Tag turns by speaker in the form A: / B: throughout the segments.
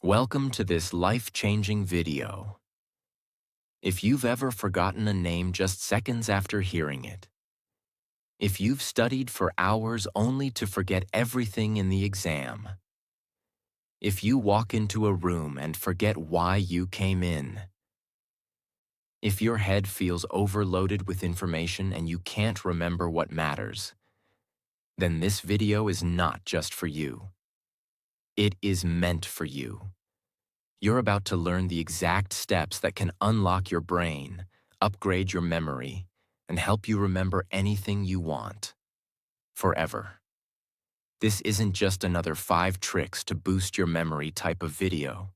A: Welcome to this life-changing video. If you've ever forgotten a name just seconds after hearing it, if you've studied for hours only to forget everything in the exam, if you walk into a room and forget why you came in, if your head feels overloaded with information and you can't remember what matters, then this video is not just for you. It is meant for you. You're about to learn the exact steps that can unlock your brain, upgrade your memory, and help you remember anything you want, forever. This isn't just another 5 tricks to boost your memory type of video.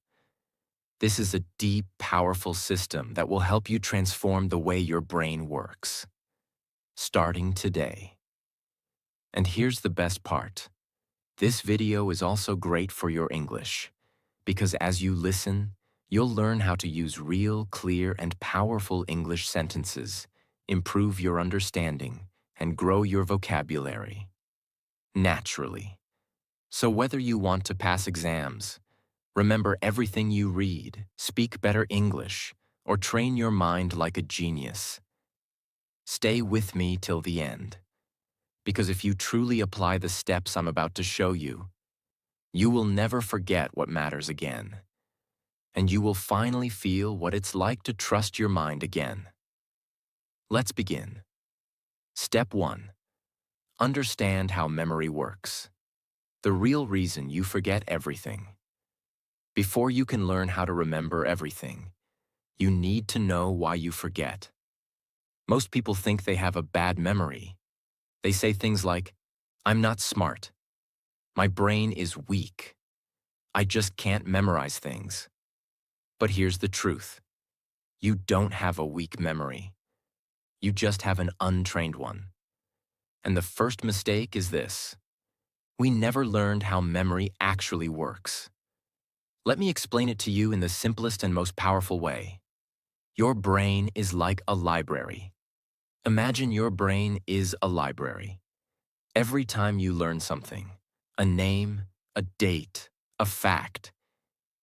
A: This is a deep, powerful system that will help you transform the way your brain works, starting today. And here's the best part. This video is also great for your English, because as you listen, you'll learn how to use real, clear, and powerful English sentences, improve your understanding, and grow your vocabulary naturally. So whether you want to pass exams, remember everything you read, speak better English, or train your mind like a genius, stay with me till the end. Because if you truly apply the steps I'm about to show you, you will never forget what matters again, and you will finally feel what it's like to trust your mind again. Let's begin. Step 1. Understand how memory works. The real reason you forget everything. Before you can learn how to remember everything, you need to know why you forget. Most people think they have a bad memory. They say things like, "I'm not smart. My brain is weak. I just can't memorize things." But here's the truth. You don't have a weak memory. You just have an untrained one. And the first mistake is this. We never learned how memory actually works. Let me explain it to you in the simplest and most powerful way. Your brain is like a library. Imagine your brain is a library. Every time you learn something, a name, a date, a fact,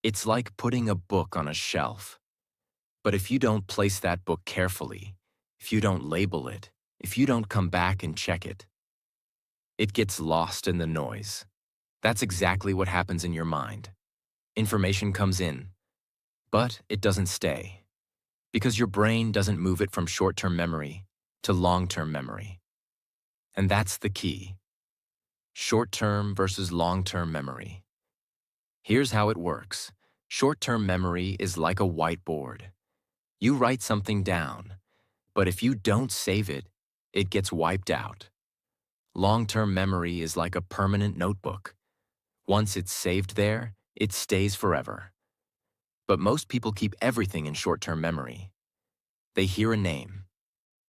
A: it's like putting a book on a shelf. But if you don't place that book carefully, if you don't label it, if you don't come back and check it, it gets lost in the noise. That's exactly what happens in your mind. Information comes in, but it doesn't stay, because your brain doesn't move it from short-term memory to long-term memory. And that's the key. Short-term versus long-term memory. Here's how it works. Short-term memory is like a whiteboard. You write something down, but if you don't save it, it gets wiped out. Long-term memory is like a permanent notebook. Once it's saved there, it stays forever. But most people keep everything in short-term memory. They hear a name,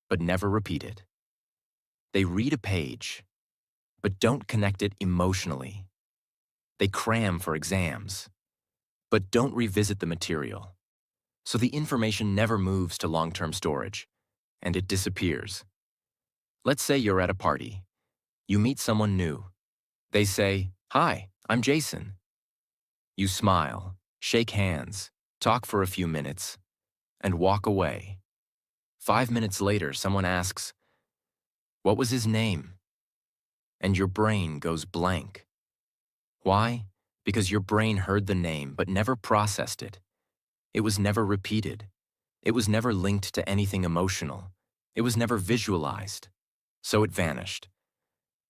A: but never repeat it. They read a page, but don't connect it emotionally. They cram for exams, but don't revisit the material. So the information never moves to long-term storage, and it disappears. Let's say you're at a party. You meet someone new. They say, "Hi, I'm Jason." You smile, shake hands, talk for a few minutes, and walk away. 5 minutes later, someone asks, "What was his name?" And your brain goes blank. Why? Because your brain heard the name but never processed it. It was never repeated. It was never linked to anything emotional. It was never visualized. So it vanished.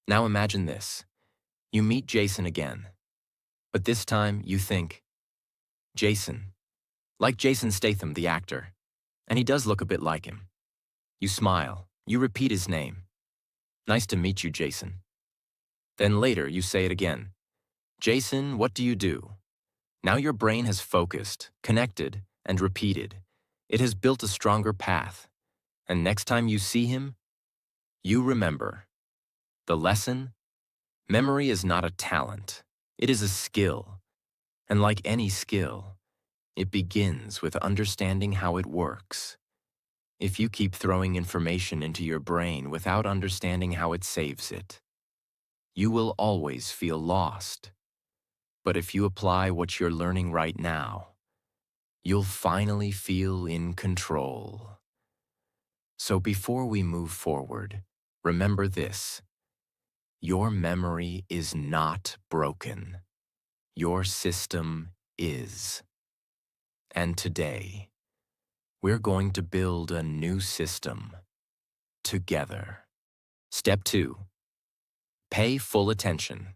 A: Now imagine this. You meet Jason again. But this time you think, Jason. Like Jason Statham, the actor. And he does look a bit like him. You smile. You repeat his name. "Nice to meet you, Jason." Then later you say it again. "Jason, what do you do?" Now your brain has focused, connected, and repeated. It has built a stronger path. And next time you see him, you remember. The lesson? Memory is not a talent. It is a skill. And like any skill, it begins with understanding how it works. If you keep throwing information into your brain without understanding how it saves it, you will always feel lost. But if you apply what you're learning right now, you'll finally feel in control. So before we move forward, remember this. Your memory is not broken. Your system is. And today, we're going to build a new system together. Step 2. Pay full attention.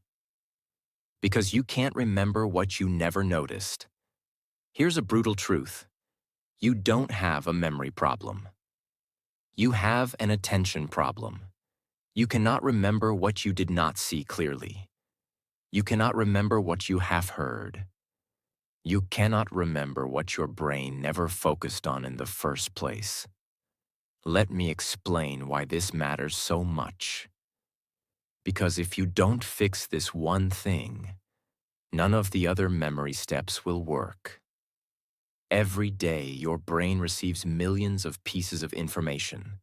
A: Because you can't remember what you never noticed. Here's a brutal truth. You don't have a memory problem. You have an attention problem. You cannot remember what you did not see clearly. You cannot remember what you have heard. You cannot remember what your brain never focused on in the first place. Let me explain why this matters so much. Because if you don't fix this one thing, none of the other memory steps will work. Every day, your brain receives millions of pieces of information.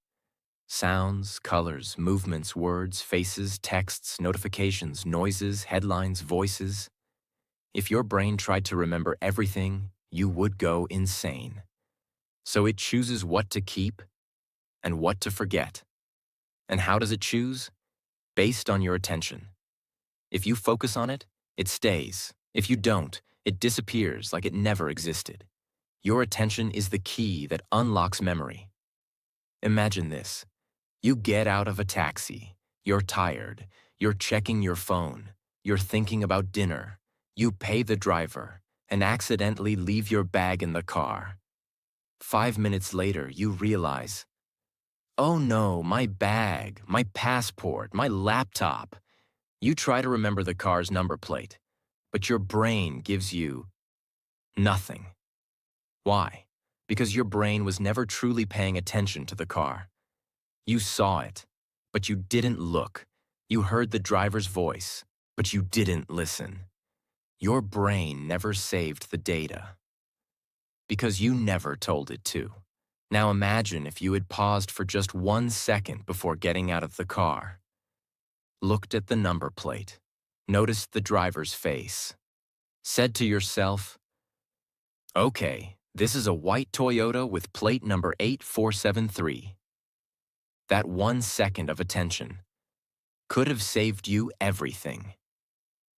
A: Sounds, colors, movements, words, faces, texts, notifications, noises, headlines, voices. If your brain tried to remember everything, you would go insane. So it chooses what to keep and what to forget. And how does it choose? Based on your attention. If you focus on it, it stays. If you don't, it disappears like it never existed. Your attention is the key that unlocks memory. Imagine this. You get out of a taxi. You're tired. You're checking your phone. You're thinking about dinner. You pay the driver and accidentally leave your bag in the car. 5 minutes later, you realize, oh no, my bag, my passport, my laptop. You try to remember the car's number plate, but your brain gives you nothing. Why? Because your brain was never truly paying attention to the car. You saw it, but you didn't look. You heard the driver's voice, but you didn't listen. Your brain never saved the data because you never told it to. Now imagine if you had paused for just 1 second before getting out of the car, looked at the number plate, noticed the driver's face, said to yourself, okay, this is a white Toyota with plate number 8473. That 1 second of attention could have saved you everything.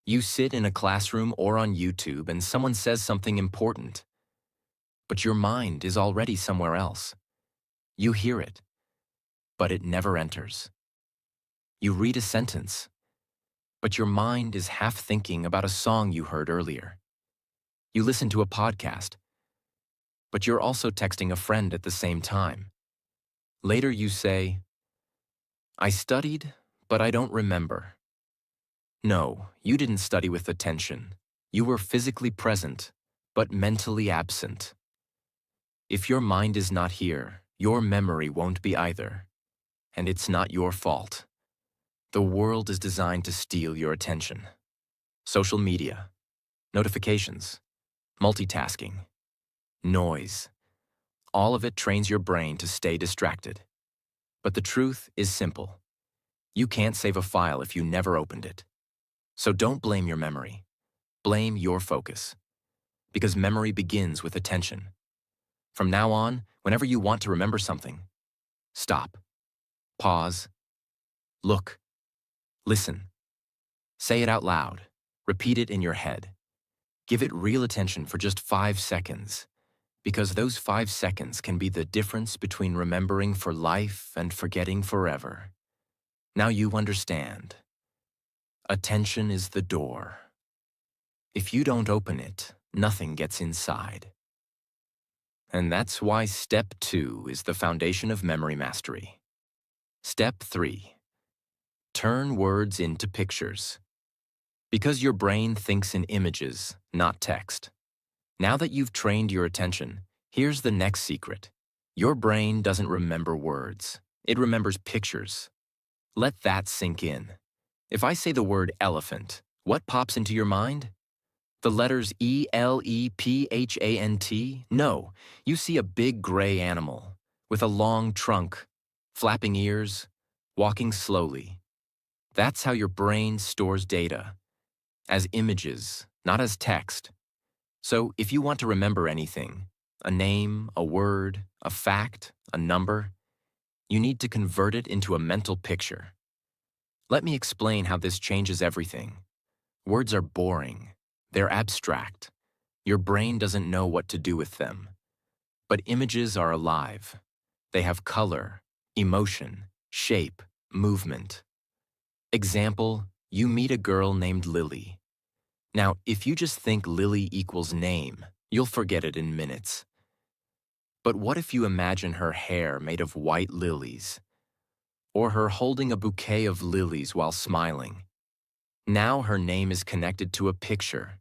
A: You sit in a classroom or on YouTube and someone says something important, but your mind is already somewhere else. You hear it, but it never enters. You read a sentence, but your mind is half thinking about a song you heard earlier. You listen to a podcast, but you're also texting a friend at the same time. Later you say, I studied, but I don't remember. No, you didn't study with attention. You were physically present, but mentally absent. If your mind is not here, your memory won't be either. And it's not your fault. The world is designed to steal your attention. Social media, notifications, multitasking, noise. All of it trains your brain to stay distracted. But the truth is simple. You can't save a file if you never opened it. So don't blame your memory. Blame your focus. Because memory begins with attention. From now on, whenever you want to remember something, stop, pause, look, listen. Say it out loud. Repeat it in your head. Give it real attention for just 5 seconds, because those 5 seconds can be the difference between remembering for life and forgetting forever. Now you understand. Attention is the door. If you don't open it, nothing gets inside. And that's why Step 2 is the foundation of memory mastery. Step 3. Turn words into pictures. Because your brain thinks in images, not text. Now that you've trained your attention, here's the next secret. Your brain doesn't remember words. It remembers pictures. Let that sink in. If I say the word elephant, what pops into your mind? The letters E-L-E-P-H-A-N-T? No, you see a big gray animal with a long trunk, flapping ears, walking slowly. That's how your brain stores data, as images, not as text. So if you want to remember anything, a name, a word, a fact, a number, you need to convert it into a mental picture. Let me explain how this changes everything. Words are boring. They're abstract. Your brain doesn't know what to do with them. But images are alive. They have color, emotion, shape, movement. Example, you meet a girl named Lily. Now, if you just think Lily equals name, you'll forget it in minutes. But what if you imagine her hair made of white lilies? Or her holding a bouquet of lilies while smiling? Now her name is connected to a picture.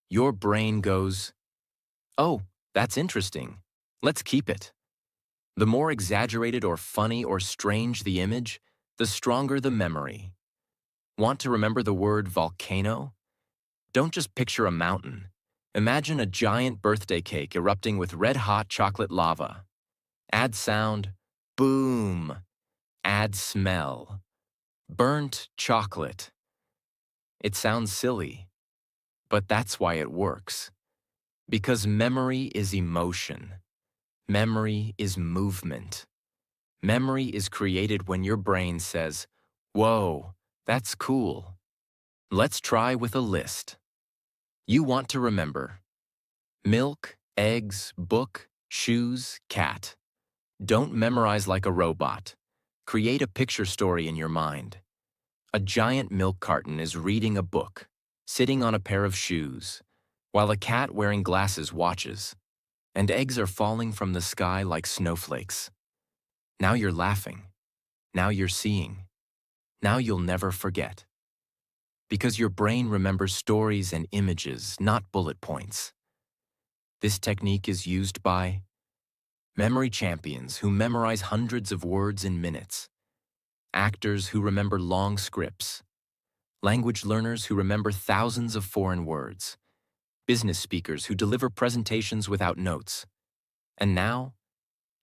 A: Your brain goes, "Oh, that's interesting. Let's keep it." The more exaggerated or funny or strange the image, the stronger the memory. Want to remember the word volcano? Don't just picture a mountain. Imagine a giant birthday cake erupting with red-hot chocolate lava. Add sound, boom. Add smell, burnt chocolate. It sounds silly, but that's why it works. Because memory is emotion. Memory is movement. Memory is created when your brain says, "Whoa, that's cool." Let's try with a list. You want to remember milk, eggs, book, shoes, cat. Don't memorize like a robot. Create a picture story in your mind. A giant milk carton is reading a book, sitting on a pair of shoes, while a cat wearing glasses watches, and eggs are falling from the sky like snowflakes. Now you're laughing. Now you're seeing. Now you'll never forget. Because your brain remembers stories and images, not bullet points. This technique is used by memory champions who memorize hundreds of words in minutes, actors who remember long scripts, language learners who remember thousands of foreign words, business speakers who deliver presentations without notes. And now,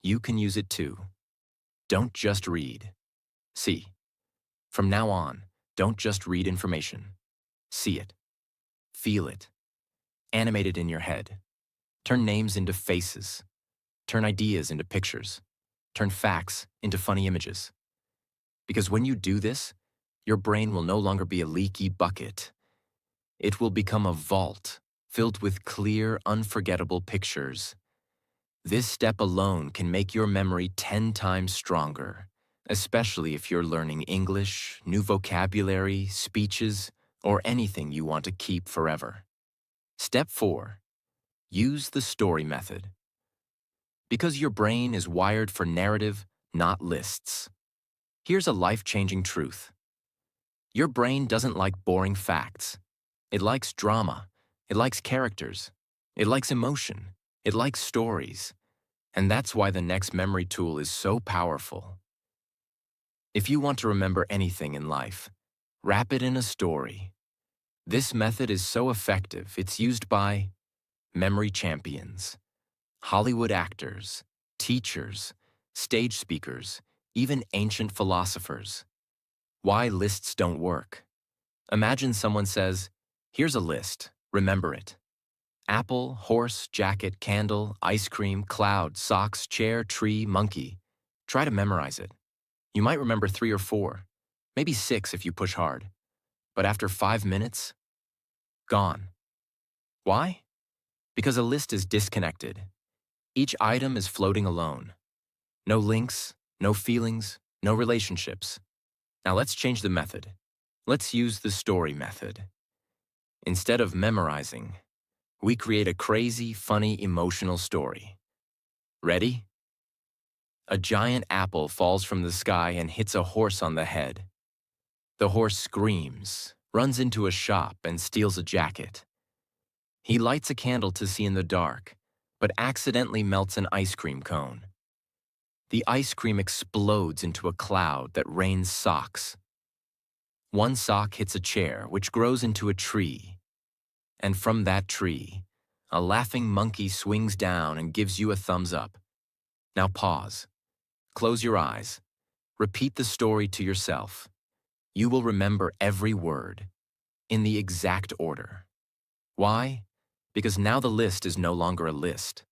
A: you can use it too. Don't just read. See. From now on, don't just read information. See it. Feel it. Animate it in your head. Turn names into faces. Turn ideas into pictures. Turn facts into funny images. Because when you do this, your brain will no longer be a leaky bucket. It will become a vault filled with clear, unforgettable pictures. This step alone can make your memory 10 times stronger, especially if you're learning English, new vocabulary, speeches, or anything you want to keep forever. Step 4. Use the story method. Because your brain is wired for narrative, not lists. Here's a life-changing truth. Your brain doesn't like boring facts. It likes drama. It likes characters. It likes emotion. It likes stories. And that's why the next memory tool is so powerful. If you want to remember anything in life, wrap it in a story. This method is so effective, it's used by memory champions, Hollywood actors, teachers, stage speakers, even ancient philosophers. Why lists don't work. Imagine someone says, "Here's a list, remember it. Apple, horse, jacket, candle, ice cream, cloud, socks, chair, tree, monkey." Try to memorize it. You might remember 3 or 4, maybe 6 if you push hard. But after 5 minutes, gone. Why? Because a list is disconnected. Each item is floating alone. No links, no feelings, no relationships. Now let's change the method. Let's use the story method. Instead of memorizing, we create a crazy, funny, emotional story. Ready? A giant apple falls from the sky and hits a horse on the head. The horse screams, runs into a shop, and steals a jacket. He lights a candle to see in the dark, but accidentally melts an ice cream cone. The ice cream explodes into a cloud that rains socks. One sock hits a chair, which grows into a tree. And from that tree, a laughing monkey swings down and gives you a thumbs up. Now pause. Close your eyes. Repeat the story to yourself. You will remember every word, in the exact order. Why? Because now the list is no longer a list.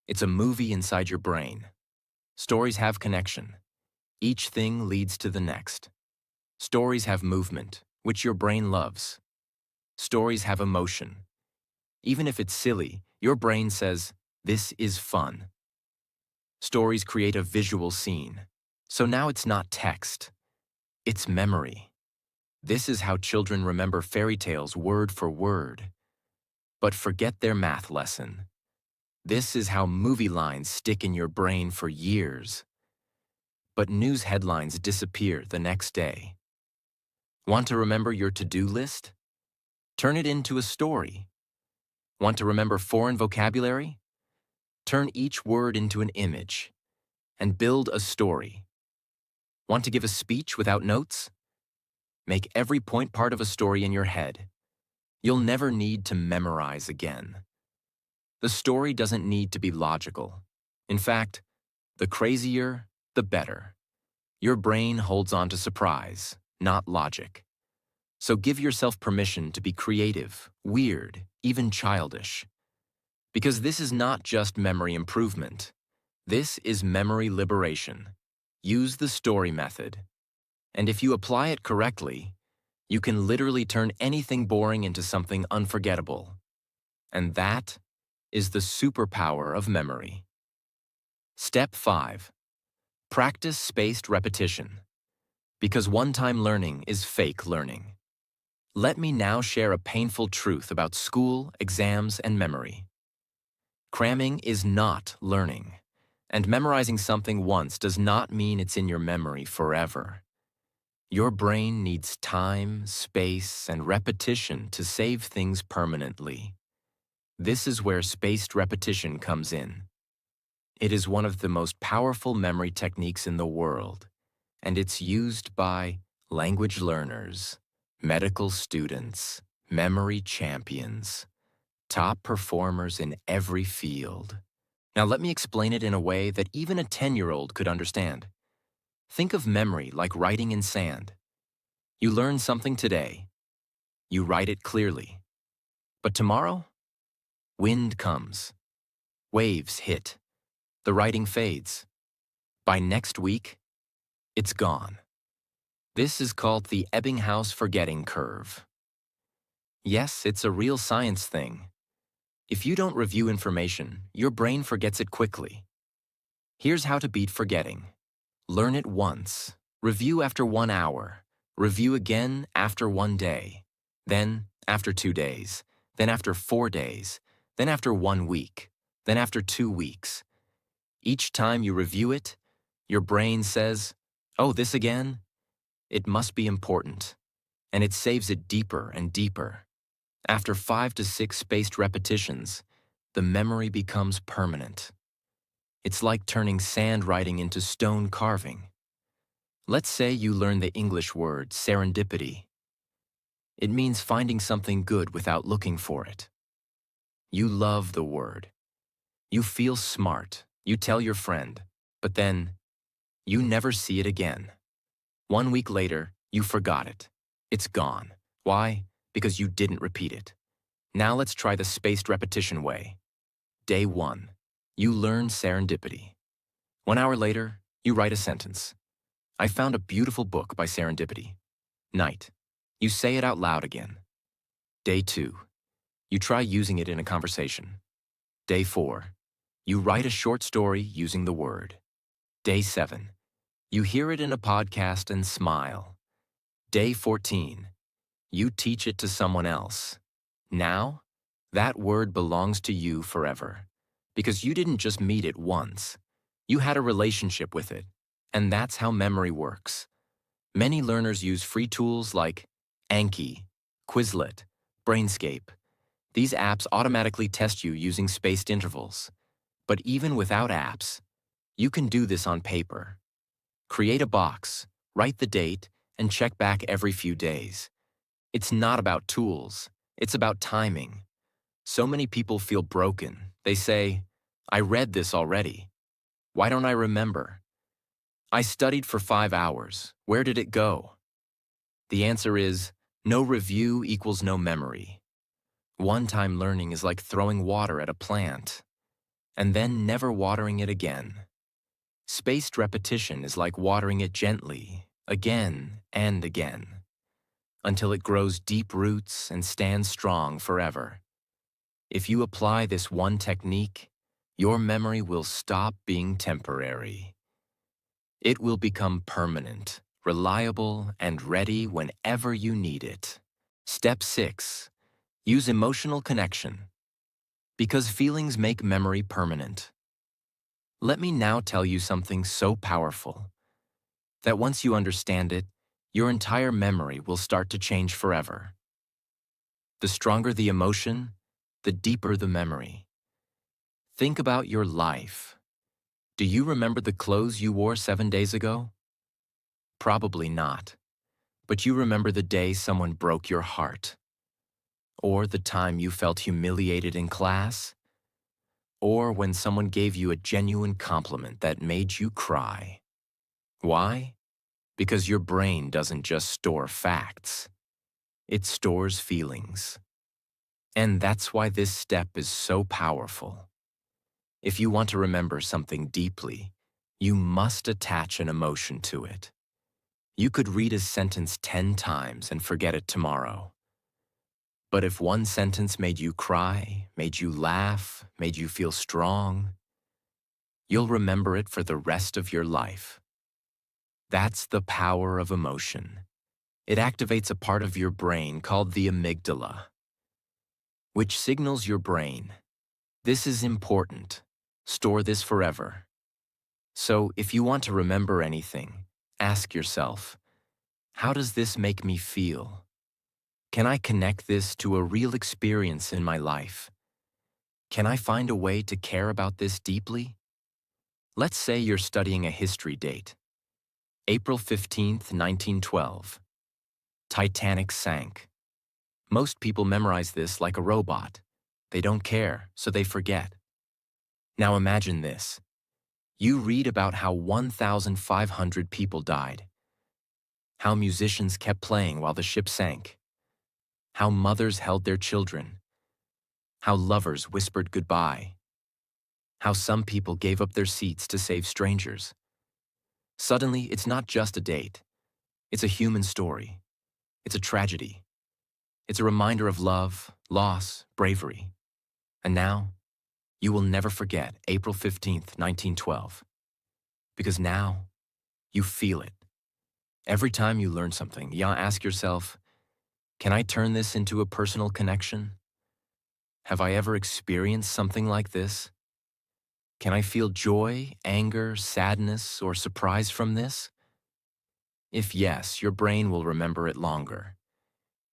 A: It's a movie inside your brain. Stories have connection. Each thing leads to the next. Stories have movement, which your brain loves. Stories have emotion. Even if it's silly, your brain says, "This is fun." Stories create a visual scene. So now it's not text, it's memory. This is how children remember fairy tales word for word. But forget their math lesson. This is how movie lines stick in your brain for years. But news headlines disappear the next day. Want to remember your to-do list? Turn it into a story. Want to remember foreign vocabulary? Turn each word into an image and build a story. Want to give a speech without notes? Make every point part of a story in your head. You'll never need to memorize again. The story doesn't need to be logical. In fact, the crazier, the better. Your brain holds on to surprise, not logic. So give yourself permission to be creative, weird, even childish. Because this is not just memory improvement. This is memory liberation. Use the story method. And if you apply it correctly, you can literally turn anything boring into something unforgettable. And that is the superpower of memory. Step 5. Practice spaced repetition. Because one-time learning is fake learning. Let me now share a painful truth about school, exams, and memory. Cramming is not learning, and memorizing something once does not mean it's in your memory forever. Your brain needs time, space, and repetition to save things permanently. This is where spaced repetition comes in. It is one of the most powerful memory techniques in the world, and it's used by language learners, medical students, memory champions, top performers in every field. Now let me explain it in a way that even a 10-year-old could understand. Think of memory like writing in sand. You learn something today. You write it clearly. But tomorrow, wind comes. Waves hit. The writing fades. By next week, it's gone. This is called the Ebbinghaus forgetting curve. Yes, it's a real science thing. If you don't review information, your brain forgets it quickly. Here's how to beat forgetting. Learn it once. Review after 1 hour. Review again after 1 day. Then after 2 days. Then after 4 days. Then after 1 week. Then after 2 weeks. Each time you review it, your brain says, "Oh, this again? It must be important." And it saves it deeper and deeper. After 5 to 6 spaced repetitions, the memory becomes permanent. It's like turning sand writing into stone carving. Let's say you learn the English word serendipity. It means finding something good without looking for it. You love the word. You feel smart. You tell your friend, but then you never see it again. 1 week later, you forgot it. It's gone. Why? Because you didn't repeat it. Now let's try the spaced repetition way. Day 1. You learn serendipity. 1 hour later, you write a sentence. I found a beautiful book by serendipity. Night. You say it out loud again. Day 2. You try using it in a conversation. Day 4. You write a short story using the word. Day 7. You hear it in a podcast and smile. Day 14. You teach it to someone else. Now, that word belongs to you forever. Because you didn't just meet it once. You had a relationship with it. And that's how memory works. Many learners use free tools like Anki, Quizlet, Brainscape. These apps automatically test you using spaced intervals. But even without apps, you can do this on paper. Create a box, write the date, and check back every few days. It's not about tools, it's about timing. So many people feel broken. They say, I read this already. Why don't I remember? I studied for 5 hours. Where did it go? The answer is, no review equals no memory. One-time learning is like throwing water at a plant, and then never watering it again. Spaced repetition is like watering it gently, again and again, until it grows deep roots and stands strong forever. If you apply this one technique, your memory will stop being temporary. It will become permanent, reliable, and ready whenever you need it. Step 6. Use emotional connection. Because feelings make memory permanent. Let me now tell you something so powerful that once you understand it, your entire memory will start to change forever. The stronger the emotion, the deeper the memory. Think about your life. Do you remember the clothes you wore 7 days ago? Probably not. But you remember the day someone broke your heart, or the time you felt humiliated in class, or when someone gave you a genuine compliment that made you cry. Why? Because your brain doesn't just store facts. It stores feelings. And that's why this step is so powerful. If you want to remember something deeply, you must attach an emotion to it. You could read a sentence 10 times and forget it tomorrow. But if one sentence made you cry, made you laugh, made you feel strong, you'll remember it for the rest of your life. That's the power of emotion. It activates a part of your brain called the amygdala, which signals your brain, this is important, store this forever. So if you want to remember anything, ask yourself, how does this make me feel? Can I connect this to a real experience in my life? Can I find a way to care about this deeply? Let's say you're studying a history date. April 15th, 1912. Titanic sank. Most people memorize this like a robot. They don't care, so they forget. Now imagine this. You read about how 1,500 people died, how musicians kept playing while the ship sank, how mothers held their children, how lovers whispered goodbye, how some people gave up their seats to save strangers. Suddenly, it's not just a date. It's a human story. It's a tragedy. It's a reminder of love, loss, bravery. And now, you will never forget April 15th, 1912. Because now, you feel it. Every time you learn something, you ask yourself, can I turn this into a personal connection? Have I ever experienced something like this? Can I feel joy, anger, sadness, or surprise from this? If yes, your brain will remember it longer.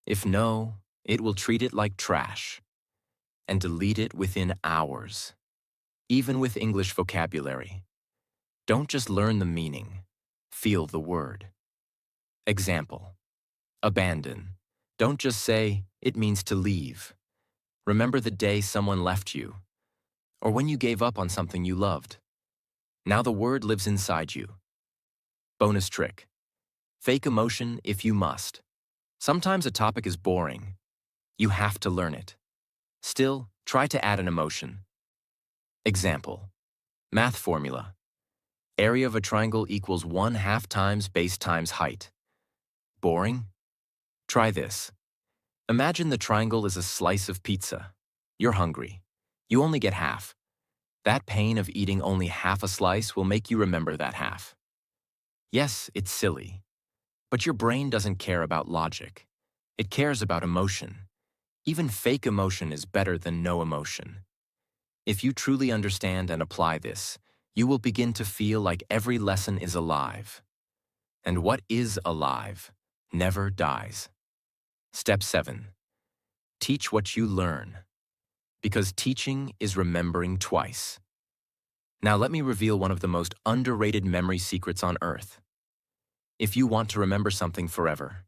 A: If no, it will treat it like trash and delete it within hours. Even with English vocabulary, don't just learn the meaning, feel the word. Example, abandon. Don't just say, it means to leave. Remember the day someone left you, or when you gave up on something you loved. Now the word lives inside you. Bonus trick. Fake emotion if you must. Sometimes a topic is boring. You have to learn it. Still, try to add an emotion. Example, math formula. Area of a triangle equals 1/2 times base times height. Boring? Try this. Imagine the triangle is a slice of pizza. You're hungry. You only get half. That pain of eating only half a slice will make you remember that half. Yes, it's silly. But your brain doesn't care about logic. It cares about emotion. Even fake emotion is better than no emotion. If you truly understand and apply this, you will begin to feel like every lesson is alive. And what is alive never dies. Step 7. Teach what you learn. Because teaching is remembering twice. Now let me reveal one of the most underrated memory secrets on earth. If you want to remember something forever,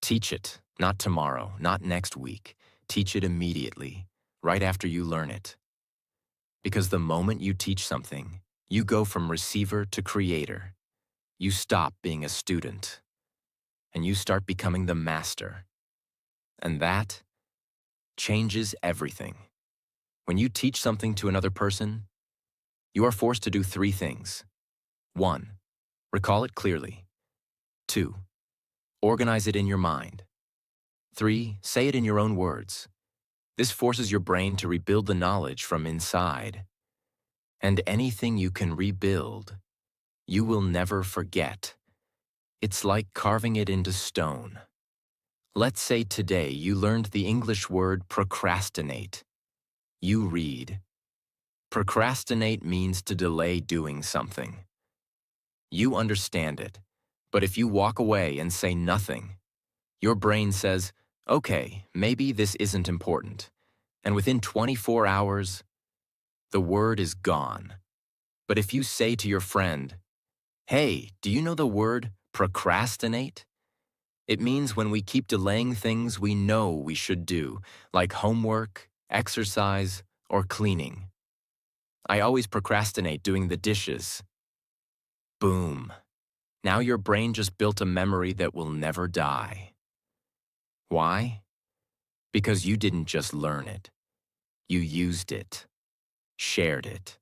A: teach it, not tomorrow, not next week. Teach it immediately, right after you learn it. Because the moment you teach something, you go from receiver to creator. You stop being a student, and you start becoming the master. And that changes everything. When you teach something to another person, you are forced to do three things. 1. Recall it clearly. 2. Organize it in your mind. 3. Say it in your own words. This forces your brain to rebuild the knowledge from inside. And anything you can rebuild, you will never forget. It's like carving it into stone. Let's say today you learned the English word procrastinate. You read. Procrastinate means to delay doing something. You understand it, but if you walk away and say nothing, your brain says, okay, maybe this isn't important. And within 24 hours, the word is gone. But if you say to your friend, hey, do you know the word procrastinate? It means when we keep delaying things we know we should do, like homework, exercise, or cleaning. I always procrastinate doing the dishes. Boom. Now your brain just built a memory that will never die. Why? Because you didn't just learn it. You used it, shared it,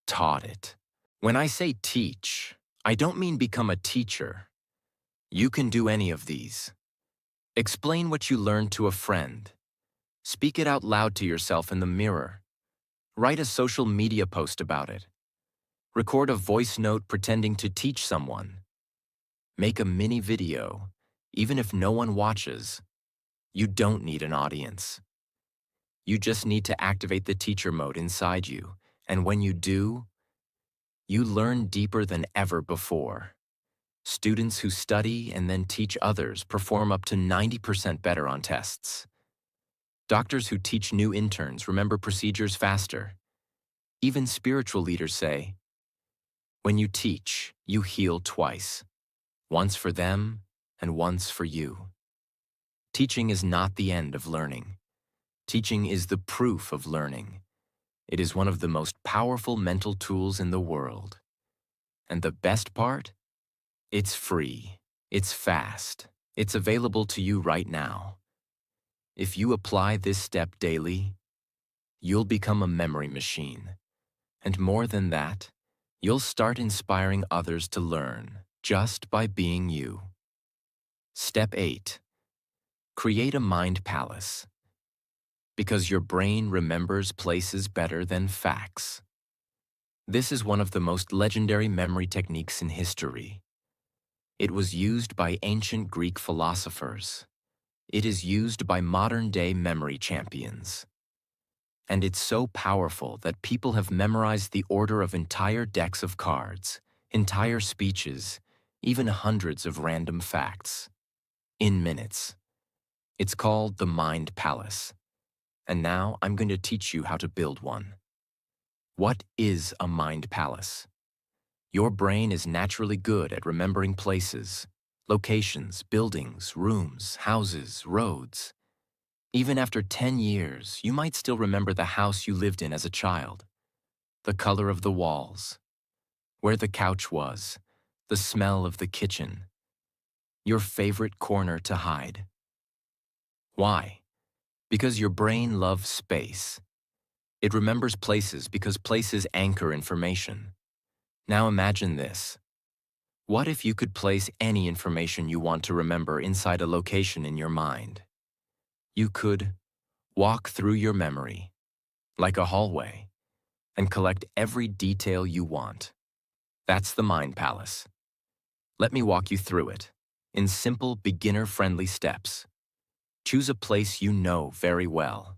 A: taught it. When I say teach, I don't mean become a teacher. You can do any of these. Explain what you learned to a friend. Speak it out loud to yourself in the mirror. Write a social media post about it. Record a voice note pretending to teach someone. Make a mini video, even if no one watches. You don't need an audience. You just need to activate the teacher mode inside you, and when you do, you learn deeper than ever before. Students who study and then teach others perform up to 90% better on tests. Doctors who teach new interns remember procedures faster. Even spiritual leaders say, when you teach, you heal twice. Once for them and once for you. Teaching is not the end of learning. Teaching is the proof of learning. It is one of the most powerful mental tools in the world. And the best part? It's free. It's fast. It's available to you right now. If you apply this step daily, you'll become a memory machine. And more than that, you'll start inspiring others to learn just by being you. Step 8. Create a mind palace. Because your brain remembers places better than facts. This is one of the most legendary memory techniques in history. It was used by ancient Greek philosophers. It is used by modern-day memory champions. And it's so powerful that people have memorized the order of entire decks of cards, entire speeches, even hundreds of random facts. In minutes. It's called the Mind Palace. And now I'm going to teach you how to build one. What is a mind palace? Your brain is naturally good at remembering places, locations, buildings, rooms, houses, roads. Even after 10 years, you might still remember the house you lived in as a child, the color of the walls, where the couch was, the smell of the kitchen, your favorite corner to hide. Why? Because your brain loves space. It remembers places because places anchor information. Now imagine this. What if you could place any information you want to remember inside a location in your mind? You could walk through your memory, like a hallway, and collect every detail you want. That's the Mind Palace. Let me walk you through it, in simple, beginner-friendly steps. Choose a place you know very well.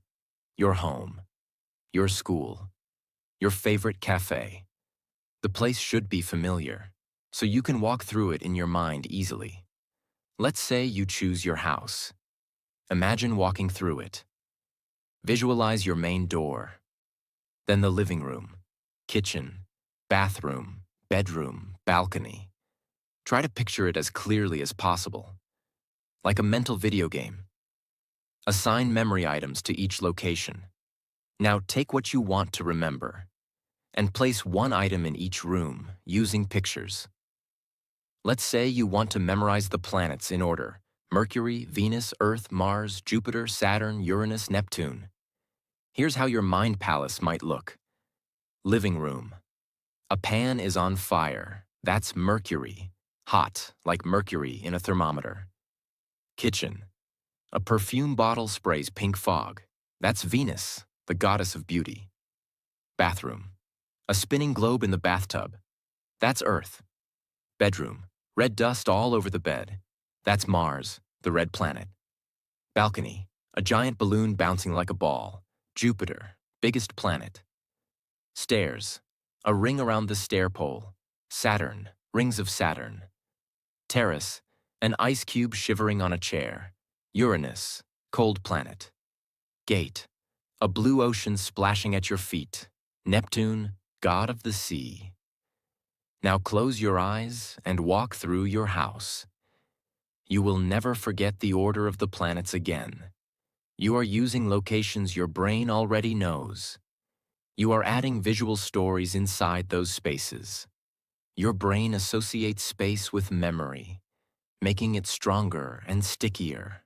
A: Your home, your school, your favorite cafe. The place should be familiar, so you can walk through it in your mind easily. Let's say you choose your house. Imagine walking through it. Visualize your main door, then the living room, kitchen, bathroom, bedroom, balcony. Try to picture it as clearly as possible, like a mental video game. Assign memory items to each location. Now take what you want to remember and place one item in each room using pictures. Let's say you want to memorize the planets in order, Mercury, Venus, Earth, Mars, Jupiter, Saturn, Uranus, Neptune. Here's how your mind palace might look. Living room. A pan is on fire. That's Mercury. Hot, like mercury in a thermometer. Kitchen. A perfume bottle sprays pink fog. That's Venus, the goddess of beauty. Bathroom. A spinning globe in the bathtub. That's Earth. Bedroom. Red dust all over the bed. That's Mars, the red planet. Balcony. A giant balloon bouncing like a ball. Jupiter, biggest planet. Stairs. A ring around the stair pole. Saturn, rings of Saturn. Terrace. An ice cube shivering on a chair. Uranus, cold planet. Gate. A blue ocean splashing at your feet. Neptune, god of the sea. Now close your eyes and walk through your house. You will never forget the order of the planets again. You are using locations your brain already knows. You are adding visual stories inside those spaces. Your brain associates space with memory, making it stronger and stickier.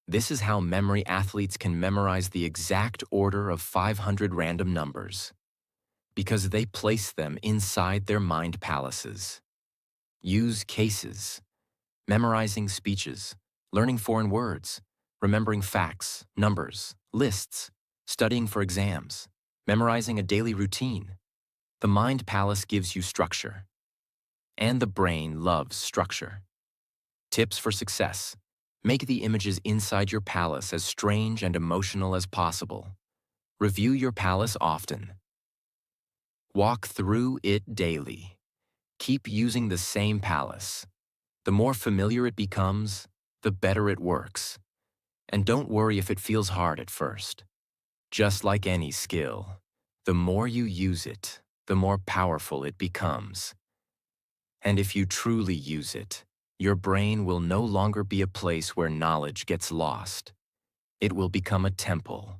A: This is how memory athletes can memorize the exact order of 500 random numbers, because they place them inside their mind palaces. Use cases, memorizing speeches, learning foreign words, remembering facts, numbers, lists, studying for exams, memorizing a daily routine. The mind palace gives you structure, and the brain loves structure. Tips for success. Make the images inside your palace as strange and emotional as possible. Review your palace often. Walk through it daily. Keep using the same palace. The more familiar it becomes, the better it works. And don't worry if it feels hard at first. Just like any skill, the more you use it, the more powerful it becomes. And if you truly use it, your brain will no longer be a place where knowledge gets lost. It will become a temple,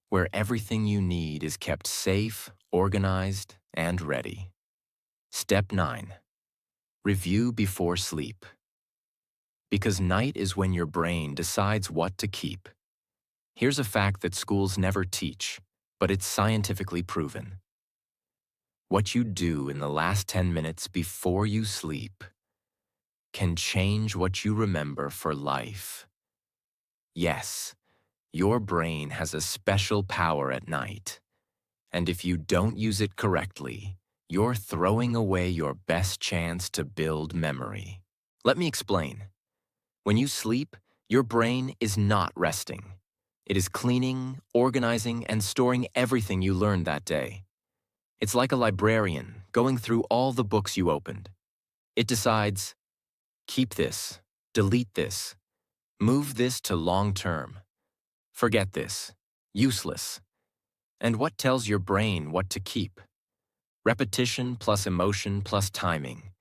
A: where everything you need is kept safe, organized, and ready. Step 9. Review before sleep. Because night is when your brain decides what to keep. Here's a fact that schools never teach, but it's scientifically proven. What you do in the last 10 minutes before you sleep can change what you remember for life. Yes, your brain has a special power at night, and if you don't use it correctly, you're throwing away your best chance to build memory. Let me explain. When you sleep, your brain is not resting. It is cleaning, organizing, and storing everything you learned that day. It's like a librarian going through all the books you opened. It decides, keep this, delete this, move this to long term, forget this, useless. And what tells your brain what to keep? Repetition plus emotion plus timing.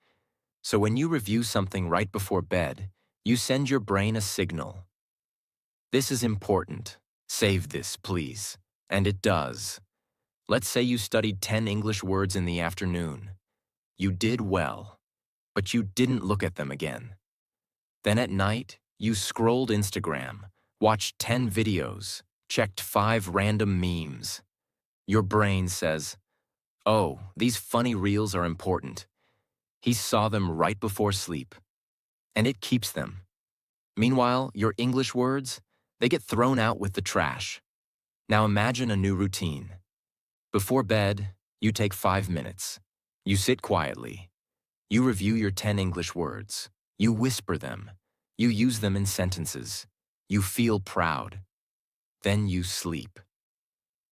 A: So when you review something right before bed, you send your brain a signal. This is important. Save this, please. And it does. Let's say you studied 10 English words in the afternoon. You did well, but you didn't look at them again. Then at night, you scrolled Instagram, watched 10 videos, checked 5 random memes. Your brain says, oh, these funny reels are important. He saw them right before sleep. And it keeps them. Meanwhile, your English words, they get thrown out with the trash. Now imagine a new routine. Before bed, you take 5 minutes. You sit quietly. You review your 10 English words. You whisper them. You use them in sentences. You feel proud. Then you sleep.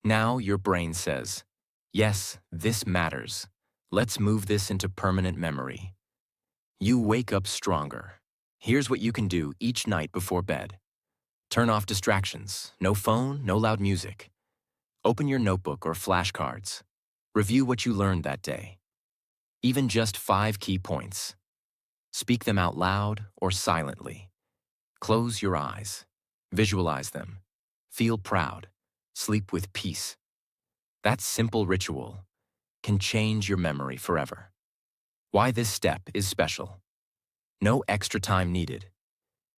A: Now your brain says, yes, this matters. Let's move this into permanent memory. You wake up stronger. Here's what you can do each night before bed. Turn off distractions. No phone, no loud music. Open your notebook or flashcards. Review what you learned that day. Even just 5 key points. Speak them out loud or silently. Close your eyes. Visualize them. Feel proud. Sleep with peace. That simple ritual can change your memory forever. Why this step is special. No extra time needed.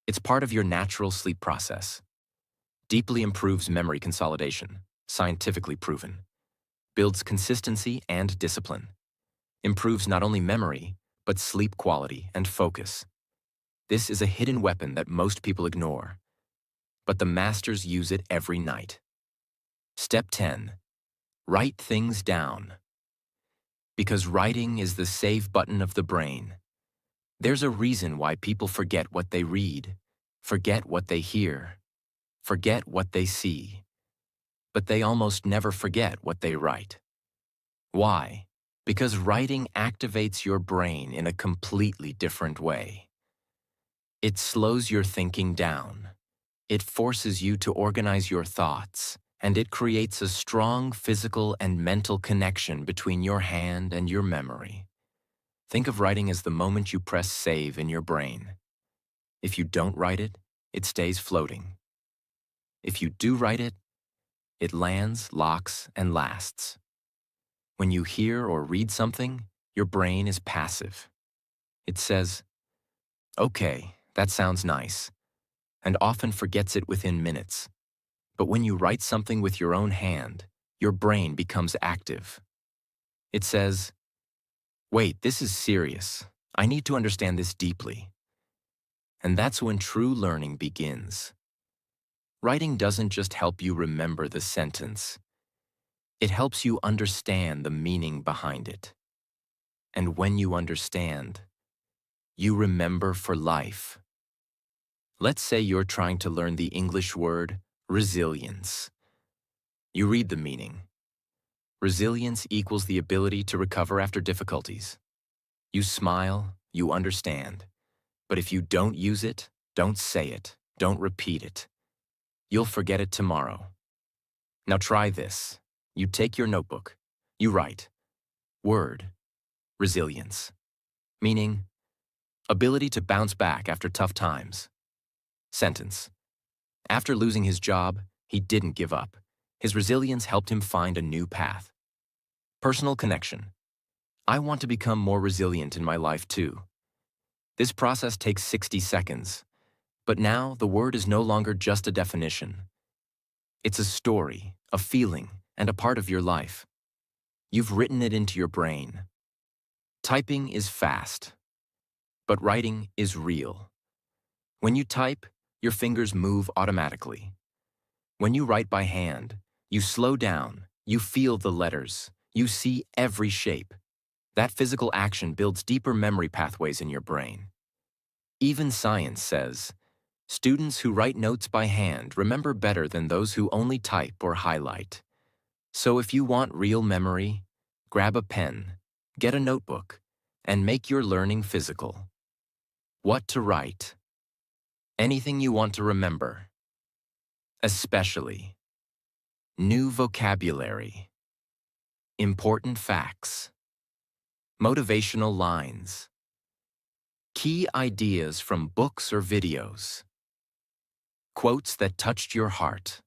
A: It's part of your natural sleep process. Deeply improves memory consolidation, scientifically proven. Builds consistency and discipline. Improves not only memory, but sleep quality and focus. This is a hidden weapon that most people ignore, but the masters use it every night. Step 10. Write things down. Because writing is the save button of the brain. There's a reason why people forget what they read, forget what they hear, forget what they see, but they almost never forget what they write. Why? Because writing activates your brain in a completely different way. It slows your thinking down. It forces you to organize your thoughts, and it creates a strong physical and mental connection between your hand and your memory. Think of writing as the moment you press save in your brain. If you don't write it, it stays floating. If you do write it, it lands, locks, and lasts. When you hear or read something, your brain is passive. It says, "Okay, that sounds nice," and often forgets it within minutes. But when you write something with your own hand, your brain becomes active. It says, "Wait, this is serious. I need to understand this deeply." And that's when true learning begins. Writing doesn't just help you remember the sentence. It helps you understand the meaning behind it. And when you understand, you remember for life. Let's say you're trying to learn the English word resilience. You read the meaning. Resilience equals the ability to recover after difficulties. You smile, you understand. But if you don't use it, don't say it, don't repeat it, you'll forget it tomorrow. Now try this. You take your notebook. You write, word, resilience, meaning ability to bounce back after tough times. Sentence. After losing his job, he didn't give up. His resilience helped him find a new path. Personal connection. I want to become more resilient in my life too. This process takes 60 seconds, but now the word is no longer just a definition. It's a story, a feeling, and a part of your life. You've written it into your brain. Typing is fast, but writing is real. When you type, your fingers move automatically. When you write by hand, you slow down, you feel the letters, you see every shape. That physical action builds deeper memory pathways in your brain. Even science says, students who write notes by hand remember better than those who only type or highlight. So if you want real memory, grab a pen, get a notebook, and make your learning physical. What to write? Anything you want to remember. Especially new vocabulary, important facts, motivational lines, key ideas from books or videos, quotes that touched your heart,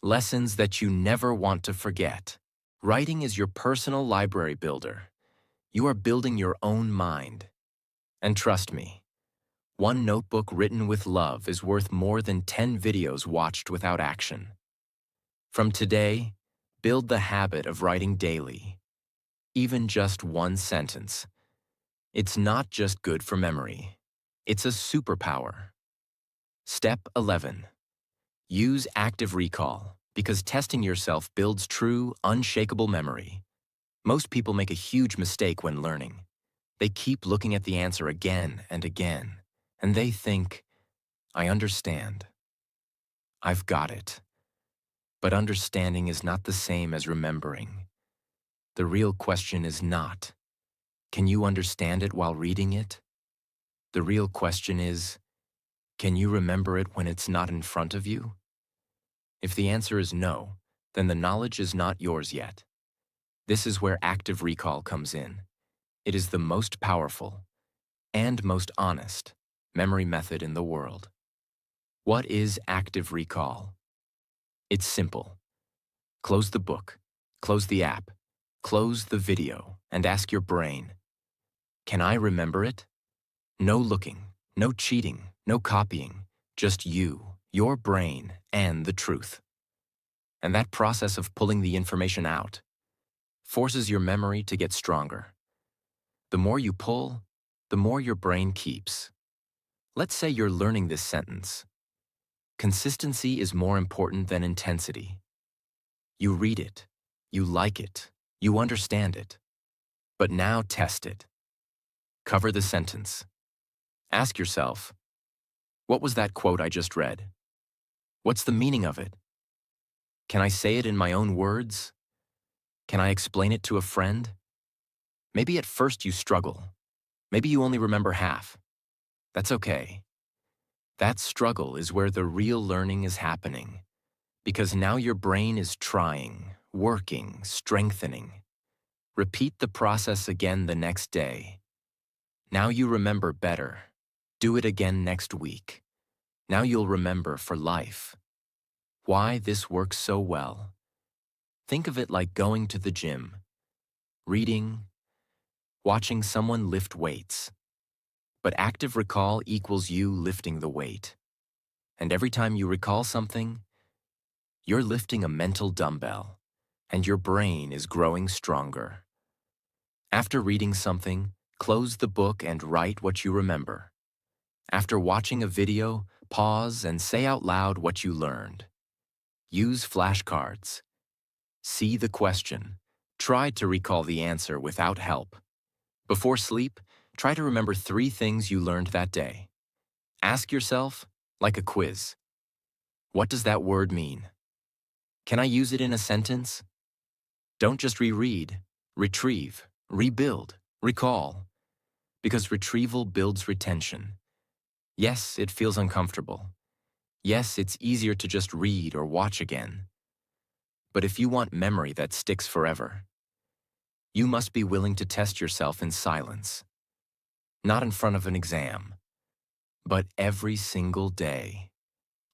A: lessons that you never want to forget. Writing is your personal library builder. You are building your own mind. And trust me, one notebook written with love is worth more than 10 videos watched without action. From today, build the habit of writing daily, even just one sentence. It's not just good for memory. It's a superpower. Step 11. Use active recall, because testing yourself builds true, unshakable memory. Most people make a huge mistake when learning. They keep looking at the answer again and again, and they think, I understand. I've got it. But understanding is not the same as remembering. The real question is not, can you understand it while reading it? The real question is, can you remember it when it's not in front of you? If the answer is no, then the knowledge is not yours yet. This is where active recall comes in. It is the most powerful and most honest memory method in the world. What is active recall? It's simple. Close the book, close the app, close the video, and ask your brain, can I remember it? No looking, no cheating, No copying, just you, your brain, and the truth. And that process of pulling the information out forces your memory to get stronger. The more you pull, the more your brain keeps. Let's say you're learning this sentence. Consistency is more important than intensity. You read it, you like it, you understand it. But now test it. Cover the sentence. Ask yourself, what was that quote I just read? What's the meaning of it? Can I say it in my own words? Can I explain it to a friend? Maybe at first you struggle. Maybe you only remember half. That's okay. That struggle is where the real learning is happening, because now your brain is trying, working, strengthening. Repeat the process again the next day. Now you remember better. Do it again next week. Now you'll remember for life. Why this works so well. Think of it like going to the gym, reading, watching someone lift weights. But active recall equals you lifting the weight. And every time you recall something, you're lifting a mental dumbbell, and your brain is growing stronger. After reading something, close the book and write what you remember. After watching a video, pause and say out loud what you learned. Use flashcards. See the question. Try to recall the answer without help. Before sleep, try to remember 3 things you learned that day. Ask yourself, like a quiz, what does that word mean? Can I use it in a sentence? Don't just reread, retrieve, rebuild, recall, because retrieval builds retention. Yes, it feels uncomfortable. Yes, it's easier to just read or watch again. But if you want memory that sticks forever, you must be willing to test yourself in silence. Not in front of an exam, but every single day,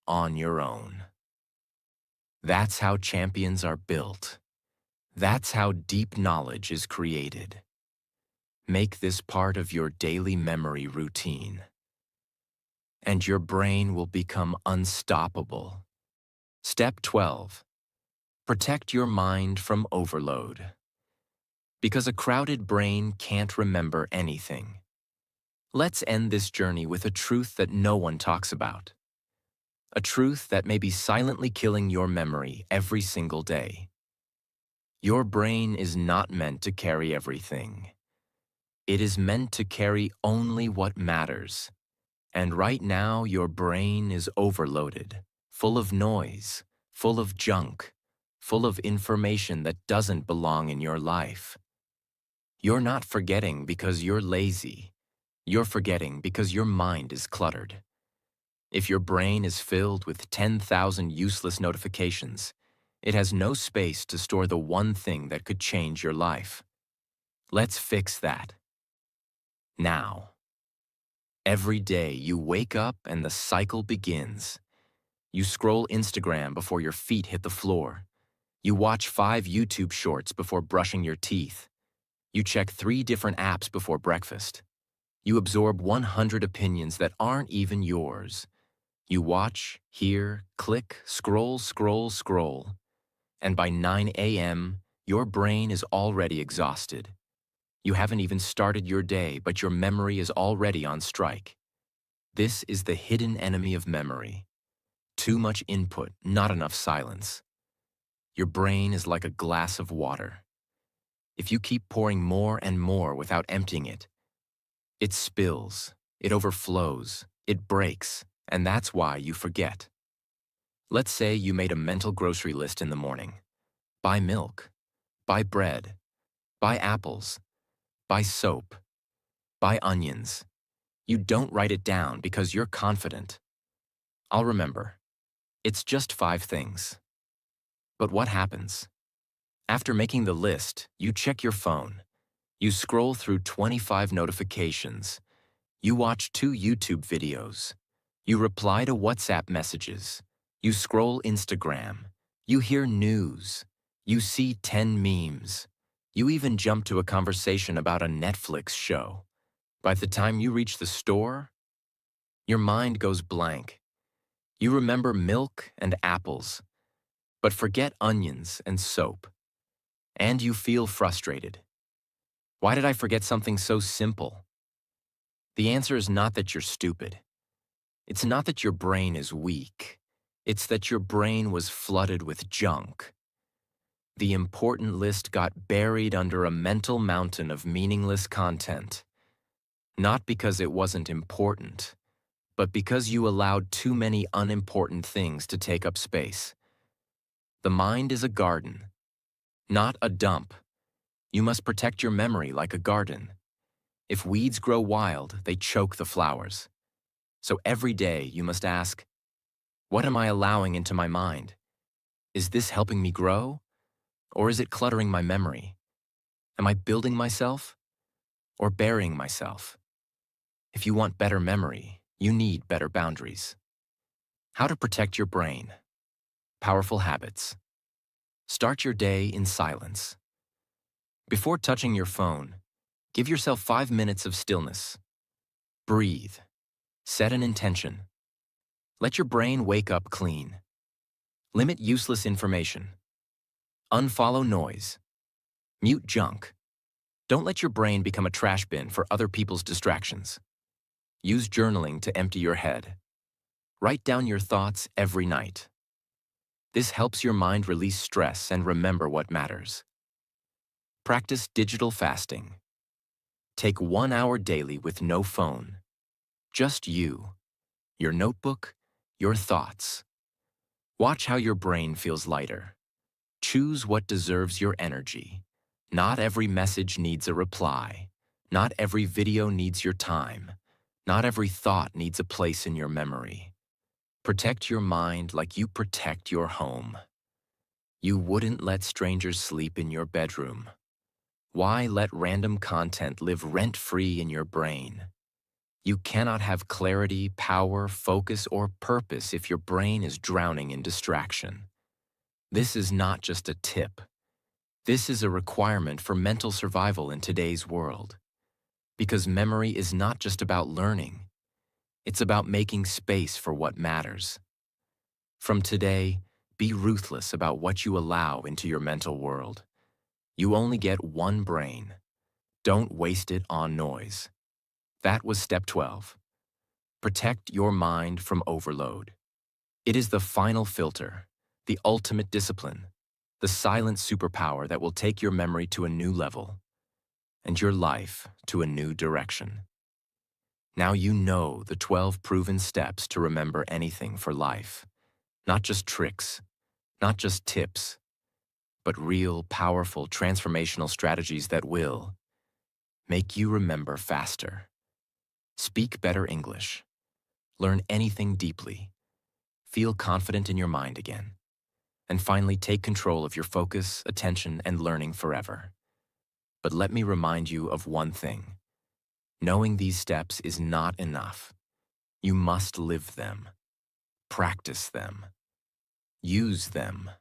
A: on your own. That's how champions are built. That's how deep knowledge is created. Make this part of your daily memory routine, and your brain will become unstoppable. Step 12. Protect your mind from overload. Because a crowded brain can't remember anything. Let's end this journey with a truth that no one talks about. A truth that may be silently killing your memory every single day. Your brain is not meant to carry everything. It is meant to carry only what matters. And right now, your brain is overloaded, full of noise, full of junk, full of information that doesn't belong in your life. You're not forgetting because you're lazy. You're forgetting because your mind is cluttered. If your brain is filled with 10,000 useless notifications, it has no space to store the one thing that could change your life. Let's fix that. Now. Every day you wake up and the cycle begins. You scroll Instagram before your feet hit the floor. You watch 5 YouTube shorts before brushing your teeth. You check 3 different apps before breakfast. You absorb 100 opinions that aren't even yours. You watch, hear, click, scroll, scroll, scroll. And by 9 a.m., your brain is already exhausted. You haven't even started your day, but your memory is already on strike. This is the hidden enemy of memory. Too much input, not enough silence. Your brain is like a glass of water. If you keep pouring more and more without emptying it, it spills, it overflows, it breaks, and that's why you forget. Let's say you made a mental grocery list in the morning. Buy milk, buy bread, buy apples, buy soap, buy onions. You don't write it down because you're confident. I'll remember. It's just 5 things. But what happens? After making the list, you check your phone. You scroll through 25 notifications. You watch 2 YouTube videos. You reply to WhatsApp messages. You scroll Instagram. You hear news. You see 10 memes. You even jump to a conversation about a Netflix show. By the time you reach the store, Your mind goes blank. You remember milk and apples, but forget onions and soap. And you feel frustrated. Why did I forget something so simple? The answer is not that you're stupid. It's not that your brain is weak. It's that your brain was flooded with junk. The important list got buried under a mental mountain of meaningless content. Not because it wasn't important, but because you allowed too many unimportant things to take up space. The mind is a garden, not a dump. You must protect your memory like a garden. If weeds grow wild, they choke the flowers. So every day you must ask, what am I allowing into my mind? Is this helping me grow? Or is it cluttering my memory? Am I building myself or burying myself? If you want better memory, you need better boundaries. How to protect your brain. Powerful habits. Start your day in silence. Before touching your phone, give yourself 5 minutes of stillness. Breathe. Set an intention. Let your brain wake up clean. Limit useless information. Unfollow noise. Mute junk. Don't let your brain become a trash bin for other people's distractions. Use journaling to empty your head. Write down your thoughts every night. This helps your mind release stress and remember what matters. Practice digital fasting. Take 1 hour daily with no phone. Just you, your notebook, your thoughts. Watch how your brain feels lighter. Choose what deserves your energy. Not every message needs a reply. Not every video needs your time. Not every thought needs a place in your memory. Protect your mind like you protect your home. You wouldn't let strangers sleep in your bedroom. Why let random content live rent-free in your brain? You cannot have clarity, power, focus, or purpose if your brain is drowning in distraction. This is not just a tip. This is a requirement for mental survival in today's world. Because memory is not just about learning. It's about making space for what matters. From today, be ruthless about what you allow into your mental world. You only get one brain. Don't waste it on noise. That was step 12. Protect your mind from overload. It is the final filter, the ultimate discipline, the silent superpower that will take your memory to a new level and your life to a new direction. Now you know the 12 proven steps to remember anything for life. Not just tricks, not just tips, but real, powerful, transformational strategies that will make you remember faster, speak better English, learn anything deeply, feel confident in your mind again, and finally take control of your focus, attention, and learning forever. But let me remind you of one thing. Knowing these steps is not enough. You must live them, practice them, use them.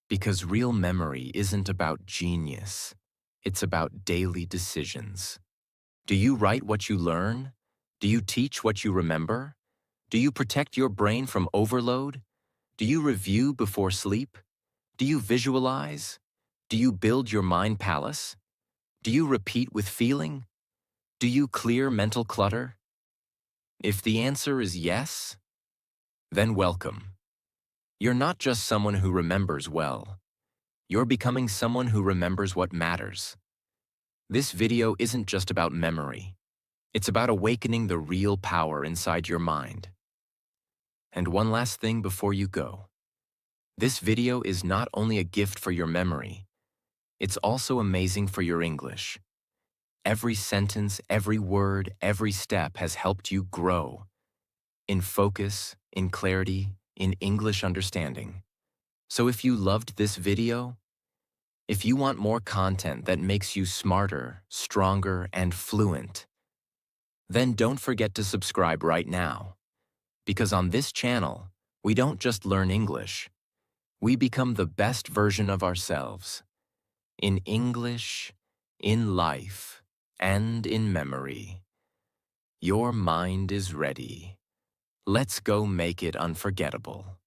A: Because real memory isn't about genius, it's about daily decisions. Do you write what you learn? Do you teach what you remember? Do you protect your brain from overload? Do you review before sleep? Do you visualize? Do you build your mind palace? Do you repeat with feeling? Do you clear mental clutter? If the answer is yes, then welcome. You're not just someone who remembers well. You're becoming someone who remembers what matters. This video isn't just about memory. It's about awakening the real power inside your mind. And one last thing before you go. This video is not only a gift for your memory, it's also amazing for your English. Every sentence, every word, every step has helped you grow. In focus, in clarity, in English understanding. So if you loved this video, if you want more content that makes you smarter, stronger, and fluent, then don't forget to subscribe right now. Because on this channel, we don't just learn English, we become the best version of ourselves. In English, in life, and in memory. Your mind is ready. Let's go make it unforgettable.